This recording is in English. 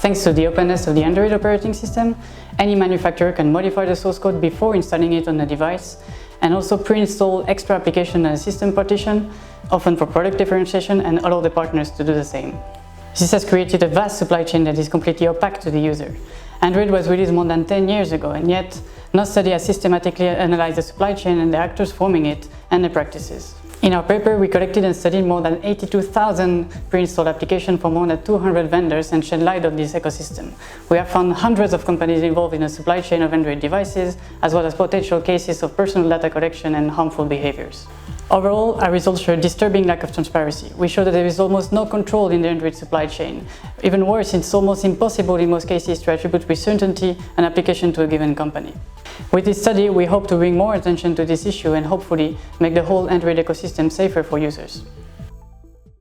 Thanks to the openness of the Android operating system, any manufacturer can modify the source code before installing it on the device, and also pre-install extra application and system partition, often for product differentiation, and allow the partners to do the same. This has created a vast supply chain that is completely opaque to the user. Android was released more than 10 years ago, and yet no study has systematically analyzed the supply chain and the actors forming it and the practices. In our paper, we collected and studied more than 82,000 pre-installed applications from more than 200 vendors and shed light on this ecosystem. We have found hundreds of companies involved in the supply chain of Android devices, as well as potential cases of personal data collection and harmful behaviors. Overall, our results show a disturbing lack of transparency. We show that there is almost no control in the Android supply chain. Even worse, it's almost impossible in most cases to attribute with certainty an application to a given company. With this study, we hope to bring more attention to this issue and hopefully make the whole Android ecosystem safer for users.